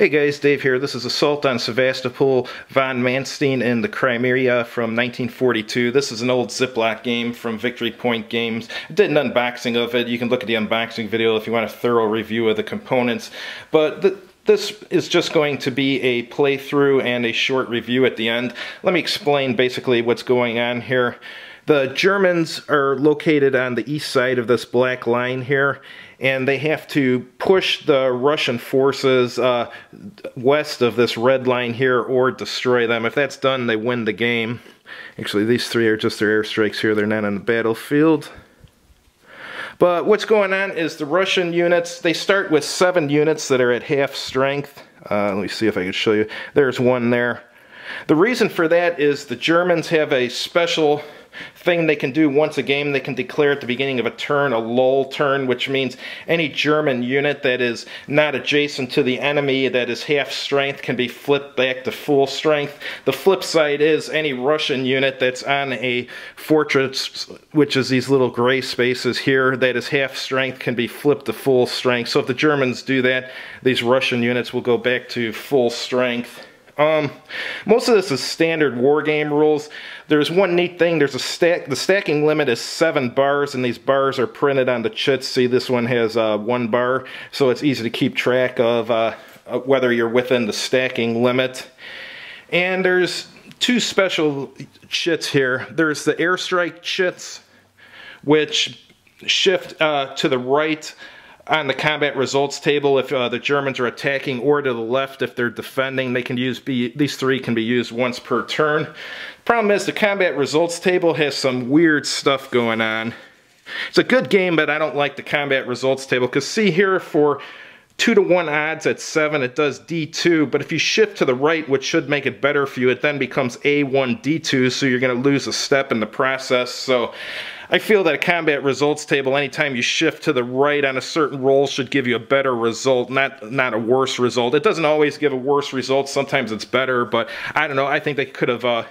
Hey guys, Dave here. This is Assault on Sevastopol von Manstein in the Crimea from 1942. This is an old Ziploc game from Victory Point Games. I did an unboxing of it. You can look at the unboxing video if you want a thorough review of the components. But this is just going to be a playthrough and a short review at the end. Let me explain basically what's going on here. The Germans are located on the east side of this black line here, and they have to push the Russian forces west of this red line here or destroy them. If that's done, they win the game. Actually, these three are just their airstrikes here. They're not on the battlefield. But what's going on is the Russian units, they start with 7 units that are at half strength. Let me see if I can show you. There's one there. The reason for that is the Germans have a special thing they can do once a game. They can declare at the beginning of a turn a lull turn, which means any German unit that is not adjacent to the enemy that is half strength can be flipped back to full strength. The flip side is any Russian unit that's on a fortress, which is these little gray spaces here, that is half strength can be flipped to full strength. So if the Germans do that, these Russian units will go back to full strength. Most of this is standard wargame rules. There's one neat thing. There's the stacking limit is 7 bars, and these bars are printed on the chits. See, this one has 1 bar, so it's easy to keep track of whether you're within the stacking limit. And there's 2 special chits here. There's the airstrike chits, which shift to the right on the combat results table if the Germans are attacking, or to the left if they're defending. They can use these 3 can be used once per turn. Problem is the combat results table has some weird stuff going on. It's a good game, but I don't like the combat results table, because see here, for 2-to-1 odds at 7 it does D2, but if you shift to the right, which should make it better for you, it then becomes A1 D2, so you're going to lose a step in the process. So I feel that a combat results table, anytime you shift to the right on a certain roll, should give you a better result, not a worse result. It doesn't always give a worse result. Sometimes it's better, but I don't know. I think they could have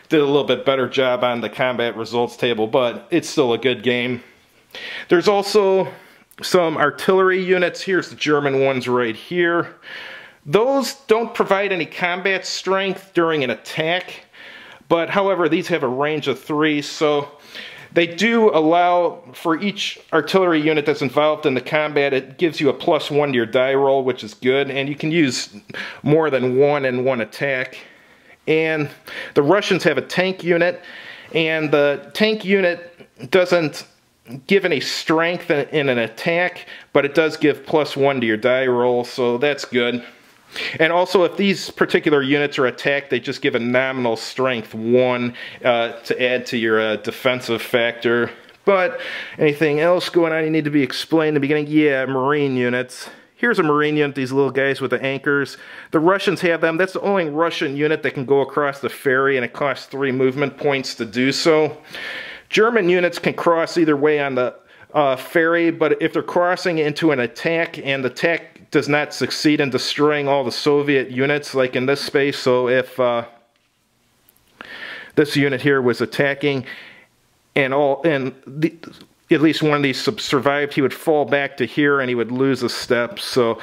did a little bit better job on the combat results table, but it's still a good game. There's also some artillery units. Here's the German ones right here. Those don't provide any combat strength during an attack, but however, these have a range of 3, so they do allow, for each artillery unit that's involved in the combat, it gives you a +1 to your die roll, which is good, and you can use more than 1 in one attack. And the Russians have a tank unit, and the tank unit doesn't give any strength in an attack, but it does give +1 to your die roll, so that's good. And also, if these particular units are attacked, they just give a nominal strength 1 to add to your defensive factor. But anything else going on you need to be explained in the beginning? Yeah, Marine units. Here's a Marine unit, these little guys with the anchors. The Russians have them. That's the only Russian unit that can go across the ferry, and it costs 3 movement points to do so. German units can cross either way on the ferry, but if they're crossing into an attack and the attack does not succeed in destroying all the Soviet units, like in this space, so if this unit here was attacking and at least one of these survived, he would fall back to here and he would lose a step. So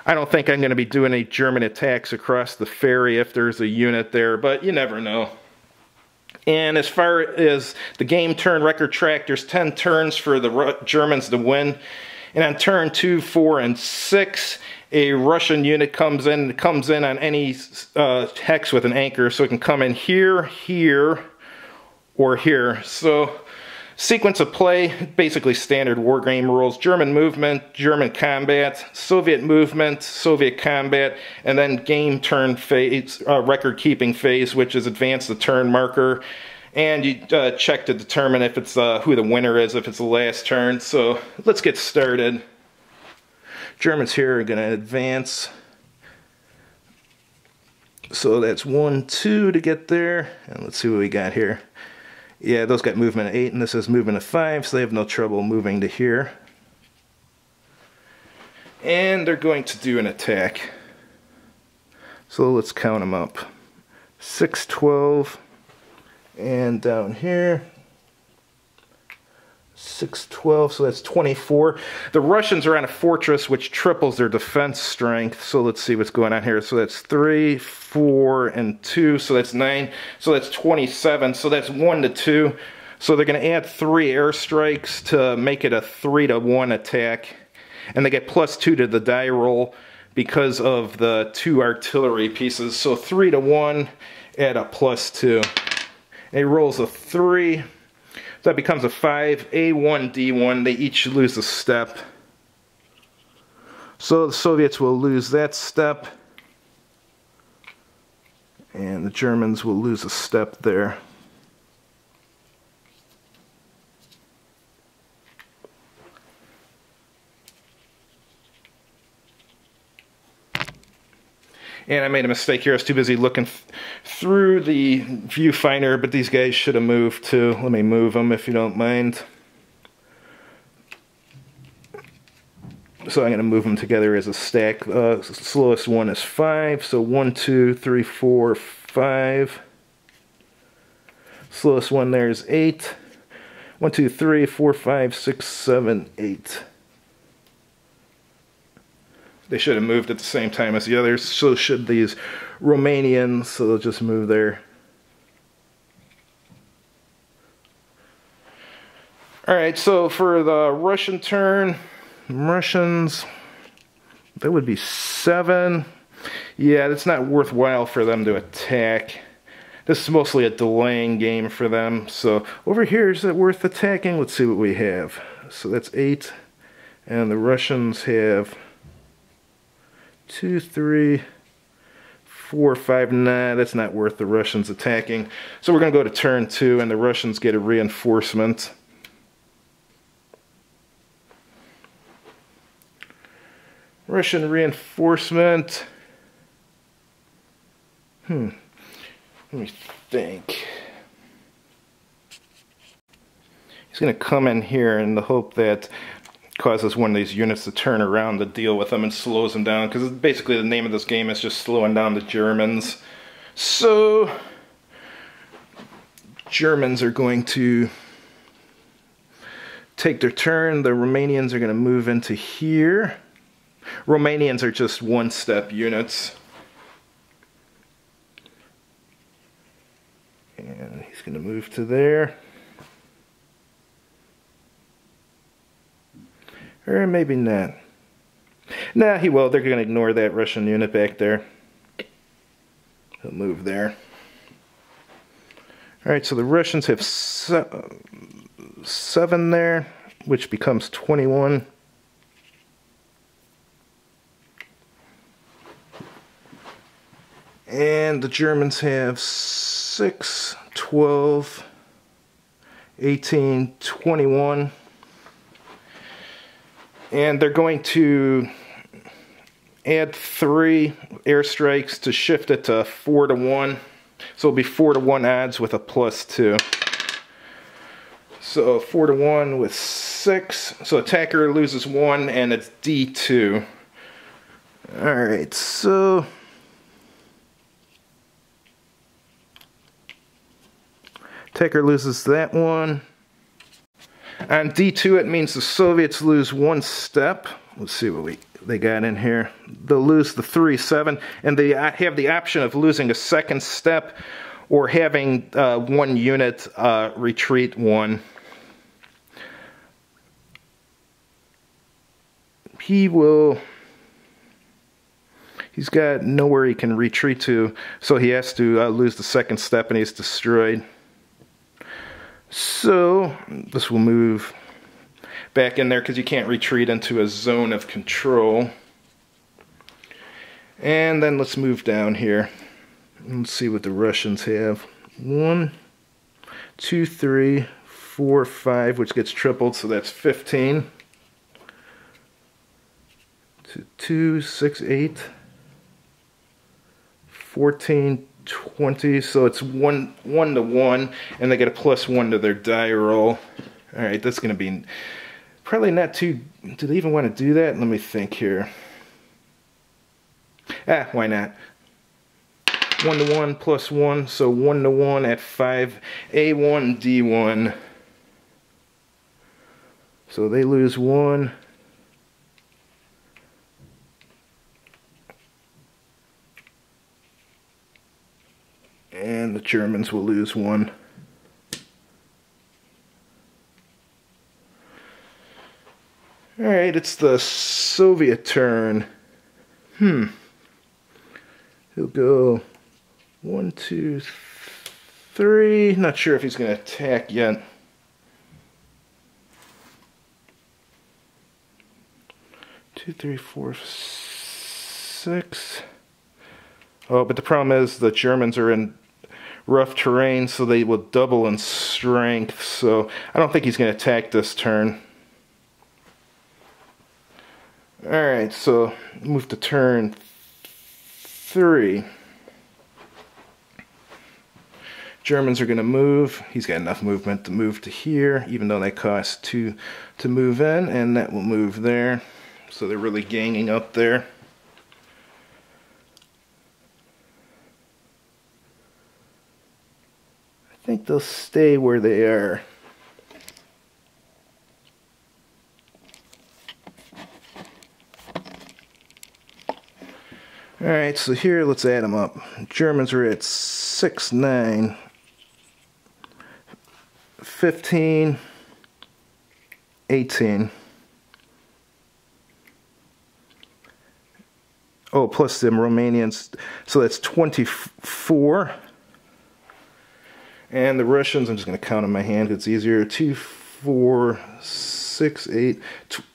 I don't think I'm going to be doing any German attacks across the ferry if there's a unit there, but you never know. And as far as the game turn record track, there's 10 turns for the Germans to win. And on turn 2, 4, and 6, a Russian unit comes in on any hex with an anchor, so it can come in here, here, or here. So sequence of play, basically standard wargame rules: German movement, German combat, Soviet movement, Soviet combat, and then game turn phase, record keeping phase, which is advance the turn marker. And you check to determine if it's who the winner is, if it's the last turn. So let's get started. Germans here are going to advance. So that's 1, 2 to get there. And let's see what we got here. Yeah, those got movement of 8, and this is movement of 5, so they have no trouble moving to here. And they're going to do an attack. So let's count them up. 6, 12, and down here, 6, 12, so that's 24. The Russians are on a fortress, which triples their defense strength. So let's see what's going on here. So that's 3, 4, and 2, so that's 9. So that's 27, so that's 1 to 2. So they're going to add 3 airstrikes to make it a 3 to 1 attack. And they get +2 to the die roll because of the 2 artillery pieces. So 3 to 1, add a +2. And he rolls a 3. So that becomes a 5, A1, D1. They each lose a step. So the Soviets will lose that step. And the Germans will lose a step there. And I made a mistake here. I was too busy looking through the viewfinder, but these guys should have moved too. Let me move them if you don't mind. So I'm going to move them together as a stack. Slowest one is 5, so 1, 2, 3, 4, 5. Slowest one there is 8. 1, 2, 3, 4, 5, 6, 7, 8. They should have moved at the same time as the others, so should these Romanians, so they'll just move there. Alright, so for the Russian turn, Russians, that would be 7. Yeah, it's not worthwhile for them to attack. This is mostly a delaying game for them, so over here, is it worth attacking? Let's see what we have. So that's 8, and the Russians have 2, 3, 4, 5. Nah, that's not worth the Russians attacking. So we're going to go to turn 2, and the Russians get a reinforcement. Russian reinforcement. Let me think. He's going to come in here in the hope that causes one of these units to turn around to deal with them and slows them down, because basically the name of this game is just slowing down the Germans. So Germans are going to take their turn. The Romanians are going to move into here. Romanians are just one-step units. And he's going to move to there. Or maybe not. Nah, he will. They're going to ignore that Russian unit back there. He'll move there. Alright, so the Russians have 7 there, which becomes 21. And the Germans have 6, 12, 18, 21. And they're going to add 3 airstrikes to shift it to 4 to 1. So it'll be 4 to 1 odds with a +2. So 4 to 1 with 6. So attacker loses 1 and it's D2. Alright, so attacker loses that one. On D2, it means the Soviets lose 1 step. Let's see what they got in here. They'll lose the 3, 7, and they have the option of losing a 2nd step or having 1 unit retreat 1. He's got nowhere he can retreat to, so he has to lose the 2nd step and he's destroyed. So this will move back in there because you can't retreat into a zone of control. And then let's move down here. Let's see what the Russians have. 1, 2, 3, 4, 5, which gets tripled, so that's 15. 2, 6, 8, 14, 20, so it's 1 to 1, and they get a +1 to their die roll. Alright, that's going to be probably not too... Do they even want to do that? Let me think here. Why not? 1 to 1 +1, so 1 to 1 at 5. A1, D1. So they lose 1. And the Germans will lose 1. Alright, it's the Soviet turn. He'll go 1, 2, 3. Not sure if he's going to attack yet. 2, 3, 4, 6. Oh, but the problem is the Germans are in rough terrain, so they will double in strength. So I don't think he's going to attack this turn. Alright, so move to turn 3. Germans are going to move. He's got enough movement to move to here, even though they cost 2 to move in, and that will move there. So they're really ganging up there. I think they'll stay where they are. Alright, so here, let's add them up. Germans are at 6, 9, 15, 18. Oh, plus them Romanians, so that's 24. And the Russians, I'm just going to count in my hand, it's easier. 2, 4, 6, 8,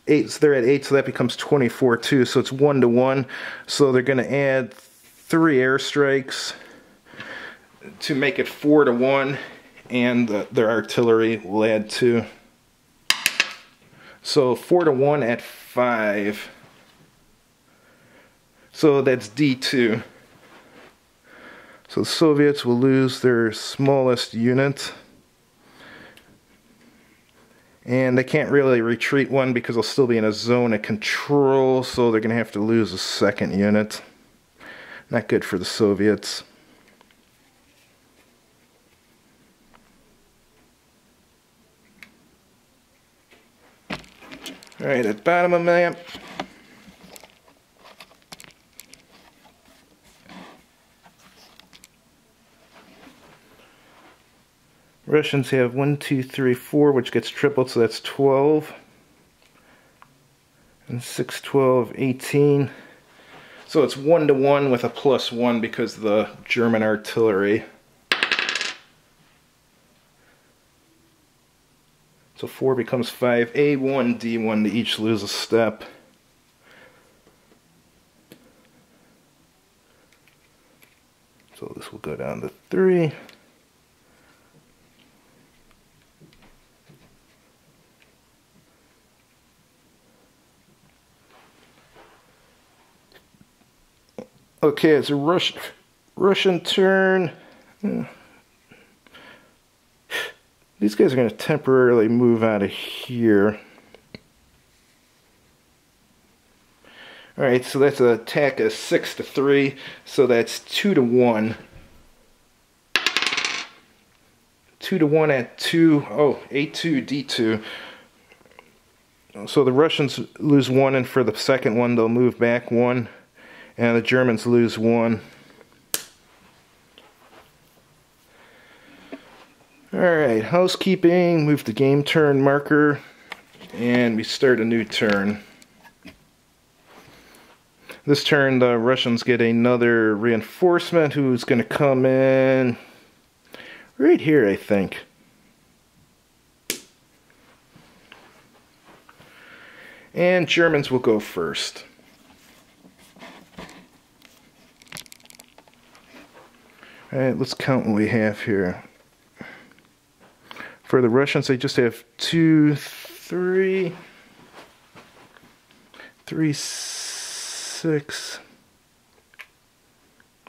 8, so they're at 8, so that becomes 24 too, so it's 1 to 1. So they're going to add 3 airstrikes to make it 4 to 1, and their artillery will add 2. So 4 to 1 at 5. So that's D2. So the Soviets will lose their smallest unit. And they can't really retreat 1 because they'll still be in a zone of control, so they're going to have to lose a 2nd unit. Not good for the Soviets. Alright, at the bottom of the map, Russians have 1, 2, 3, 4, which gets tripled, so that's 12. And 6, 12, 18. So it's 1 to 1 with a +1 because of the German artillery. So 4 becomes 5. A1, D1, they each lose a step. So this will go down to 3. Okay, it's a Russian turn. These guys are going to temporarily move out of here. Alright, so that's an attack of 6 to 3, so that's 2 to 1. 2 to 1 at 2, oh, A2, D2. So the Russians lose 1, and for the second one they'll move back 1. And the Germans lose 1. Alright, housekeeping, move the game turn marker, and we start a new turn. This turn the Russians get another reinforcement who's going to come in right here, I think. And Germans will go first. Alright, let's count what we have here. For the Russians, they just have 2, 3, 6,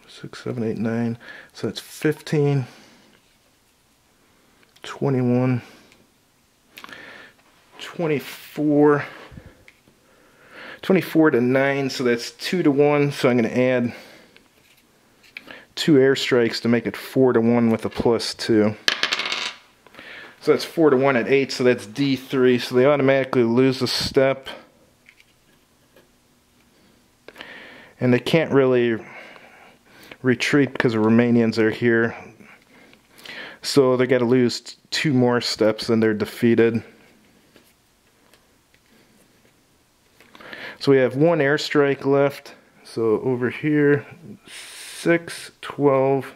7, 8, 9. So that's 15, 21, 24, 24 to 9. So that's 2 to 1. So I'm going to add 2 airstrikes to make it 4 to 1 with a +2. So So that's 4 to 1 at 8, so that's D3, so they automatically lose a step. And they can't really retreat because the Romanians are here. So they got to lose 2 more steps and they're defeated. So we have 1 airstrike left. So over here, 6, 12,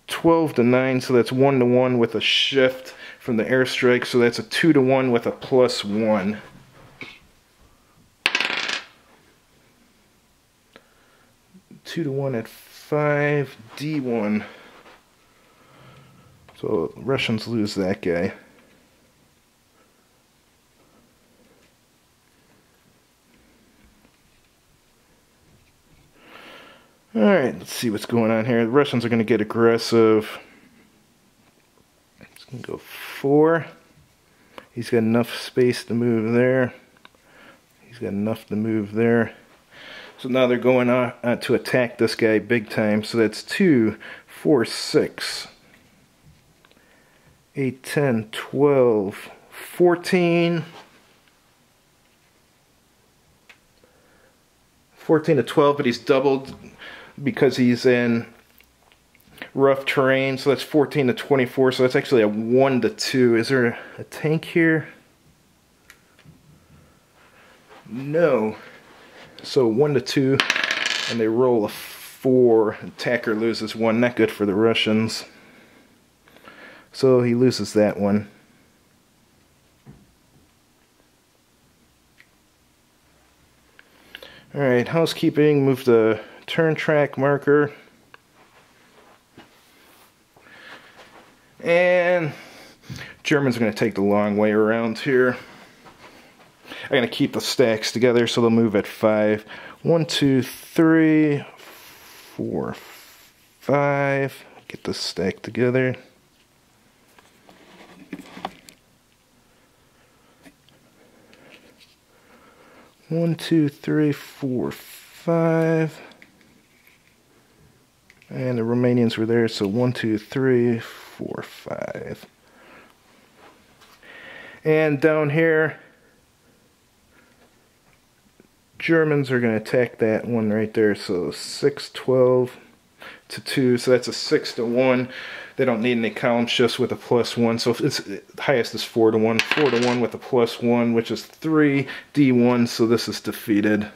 12 to 9. So that's 1 to 1 with a shift from the airstrike. So that's a 2 to 1 with a +1. Two to 1 at 5, D1. So Russians lose that guy. Alright, let's see what's going on here. The Russians are going to get aggressive. It's going to go 4. He's got enough space to move there. He's got enough to move there. So now they're going on to attack this guy big time. So that's 2, 4, 6, 8, 10, 12, 14. 14 to 12, but he's doubled because he's in rough terrain. So that's 14 to 24. So that's actually a 1 to 2. Is there a tank here? No. So 1 to 2, and they roll a 4. Attacker loses 1. Not good for the Russians. So he loses that one. Alright, housekeeping. Move the turn track marker. And Germans are going to take the long way around here. I'm going to keep the stacks together so they'll move at 5. 1, 2, 3, 4, 5. Get the stack together. One, 2, 3, 4, 5. And the Romanians were there, so 1, 2, 3, 4, 5. And down here, Germans are going to attack that one right there, so 6, 12 to 2, so that's a 6 to 1. They don't need any column shifts with a +1, so it's the highest is 4 to 1. 4 to 1 with a +1, which is 3, D1, so this is defeated.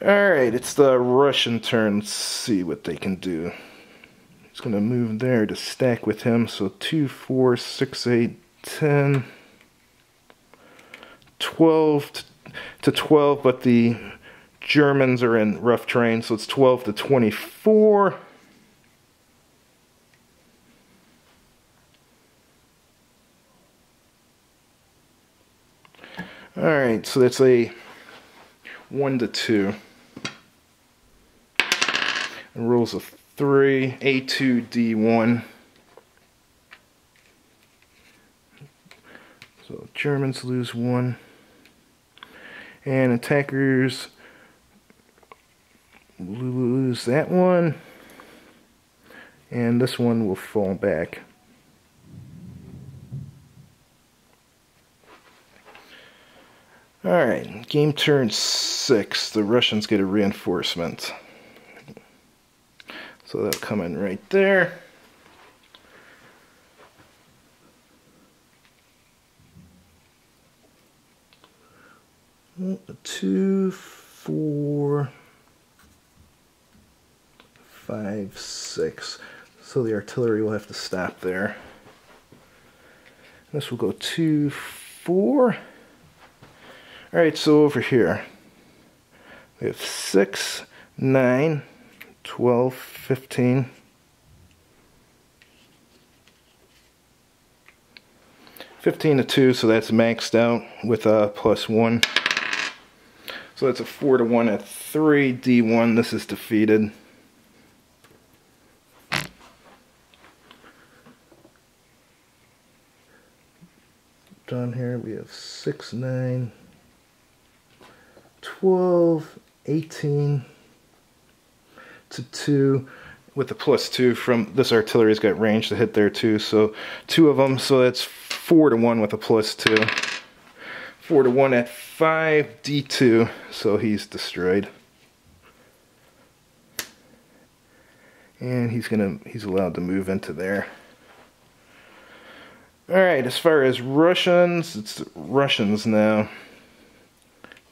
Alright, it's the Russian turn. Let's see what they can do. He's going to move there to stack with him, so 2, 4, 6, 8, 10... 12 to 12, but the Germans are in rough terrain, so it's 12 to 24. Alright, so that's a 1 to 2. And rolls a 3, A2, D1. So Germans lose 1. And attackers lose that one. And this one will fall back. Alright, game turn 6. The Russians get a reinforcement. So that'll come in right there. Two, 4, 5, 6. So the artillery will have to stop there. This will go 2, 4. Alright, so over here we have 6, 9, 12, 15. 15 to 2, so that's maxed out with a +1. So that's a 4 to 1 at 3, D1. This is defeated. Down here we have 6, 9, 12, 18 to 2. with the +2 from this artillery's got range to hit there too, so 2 of them, so that's 4-1 with a +2. 4-1 at 5 D2, so he's destroyed. And he's allowed to move into there. Alright, as far as Russians, it's Russians now.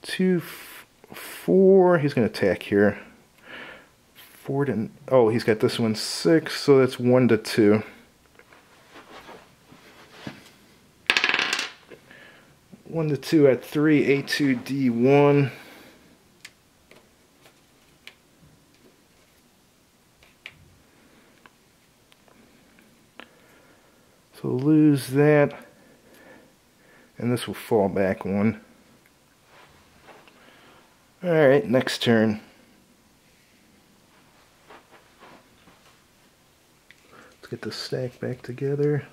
2, 4, he's going to attack here. 4 to, oh, he's got this one 6, so that's 1-2. 1-2 at 3, A2, D1. So lose that, and this will fall back 1. Alright, next turn. Let's get the stack back together.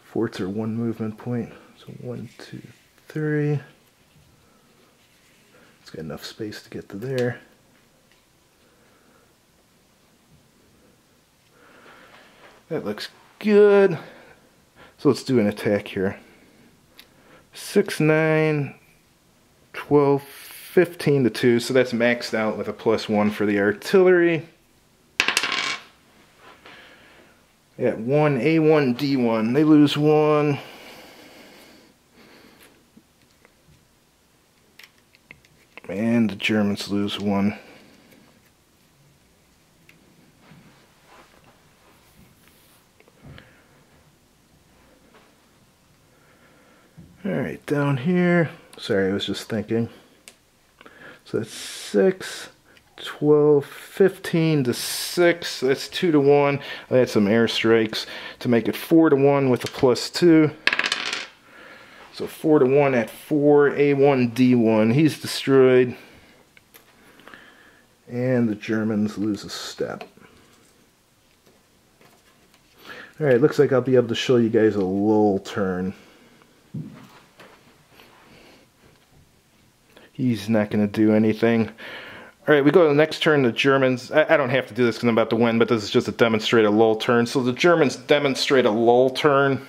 Forts are 1 movement point, so 1, 2, 3. It's got enough space to get to there. That looks good. So let's do an attack here. 6, 9, 12, 15-2. So that's maxed out with a +1 for the artillery. At 1, A1, D1. They lose 1. And the Germans lose 1. Alright, down here, sorry, I was just thinking. So that's 6, 12, 15-6, that's 2-1. I had some airstrikes to make it 4-1 with a +2. So 4-1 at 4, A1, D1. He's destroyed. And the Germans lose a step. Alright, looks like I'll be able to show you guys a lull turn. He's not going to do anything. Alright, we go to the next turn. The Germans, I don't have to do this because I'm about to win, but this is just to demonstrate a lull turn. So the Germans demonstrate a lull turn.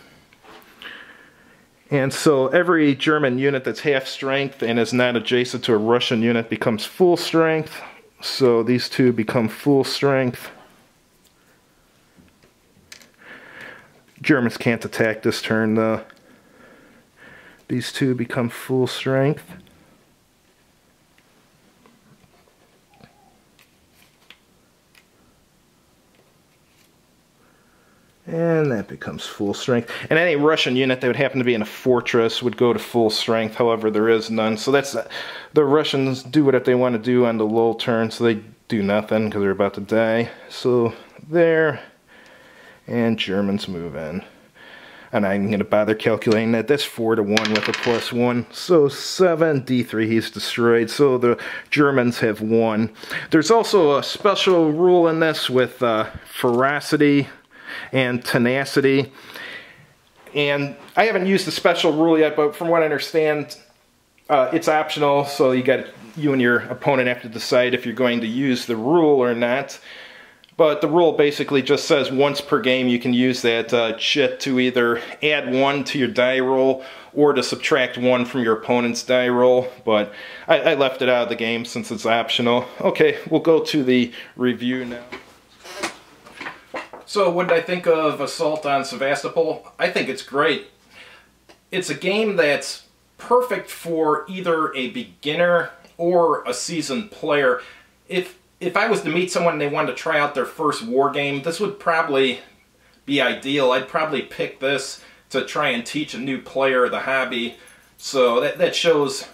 And so every German unit that's half strength and is not adjacent to a Russian unit becomes full strength. So these two become full strength. Germans can't attack this turn though. These two become full strength. And that becomes full strength. And any Russian unit that would happen to be in a fortress would go to full strength. However, there is none. So that's the Russians do what they want to do on the lull turn. So they do nothing because they're about to die. So there. And Germans move in. And I'm going to bother calculating that. That's 4-1 with a +1. So 7, D3, he's destroyed. So the Germans have won. There's also a special rule in this with ferocity and tenacity. And I haven't used the special rule yet, but from what I understand, it's optional. So you and your opponent have to decide if you're going to use the rule or not. But the rule basically just says once per game you can use that chit to either add 1 to your die roll or to subtract 1 from your opponent's die roll. But I left it out of the game since it's optional. Okay, we'll go to the review now. So what did I think of Assault on Sevastopol? I think it's great. It's a game that's perfect for either a beginner or a seasoned player. If I was to meet someone and they wanted to try out their first war game, this would probably be ideal. I'd probably pick this to try and teach a new player the hobby. So that shows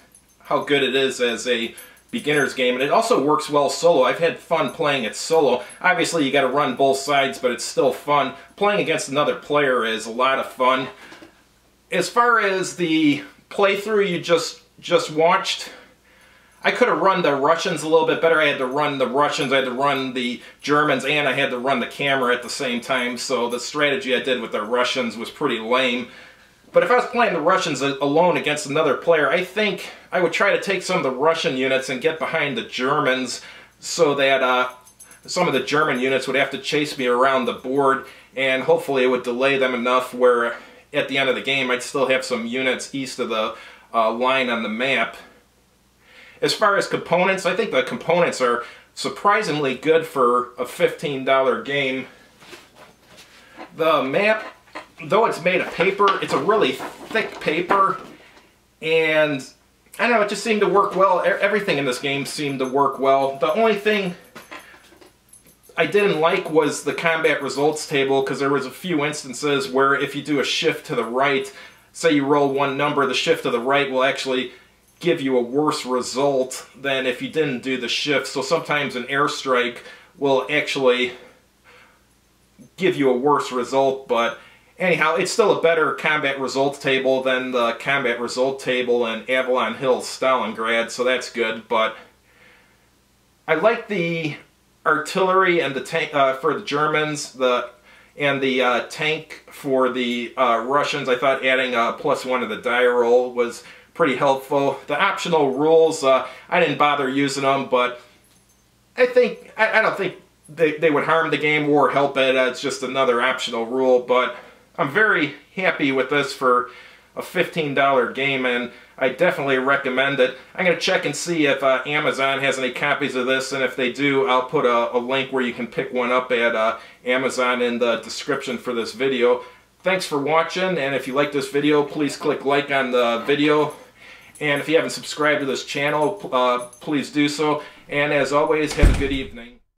how good it is as a beginner's game. And it also works well solo. I've had fun playing it solo. Obviously you got to run both sides, but it's still fun. Playing against another player is a lot of fun. As far as the playthrough you just watched, I could have run the Russians a little bit better. I had to run the Russians, I had to run the Germans, and I had to run the camera at the same time, so the strategy I did with the Russians was pretty lame. But if I was playing the Russians alone against another player, I think I would try to take some of the Russian units and get behind the Germans so that some of the German units would have to chase me around the board, and hopefully it would delay them enough where at the end of the game I'd still have some units east of the line on the map. As far as components, I think the components are surprisingly good for a $15 game. The map, though it's made of paper, it's a really thick paper, and I don't know, it just seemed to work well. Everything in this game seemed to work well. The only thing I didn't like was the combat results table, because there was a few instances where if you do a shift to the right, say you roll one number, the shift to the right will actually give you a worse result than if you didn't do the shift. So sometimes an airstrike will actually give you a worse result, but anyhow, it's still a better combat results table than the combat result table in Avalon Hill, Stalingrad, so that's good. But I like the artillery and the tank for the Germans, and the tank for the Russians. I thought adding a +1 to the die roll was pretty helpful. The optional rules, I didn't bother using them, but I don't think they would harm the game or help it. It's just another optional rule, but I'm very happy with this for a $15 game, and I definitely recommend it. I'm going to check and see if Amazon has any copies of this, and if they do, I'll put a link where you can pick one up at Amazon in the description for this video. Thanks for watching, and if you like this video, please click like on the video. And if you haven't subscribed to this channel, please do so. And as always, have a good evening.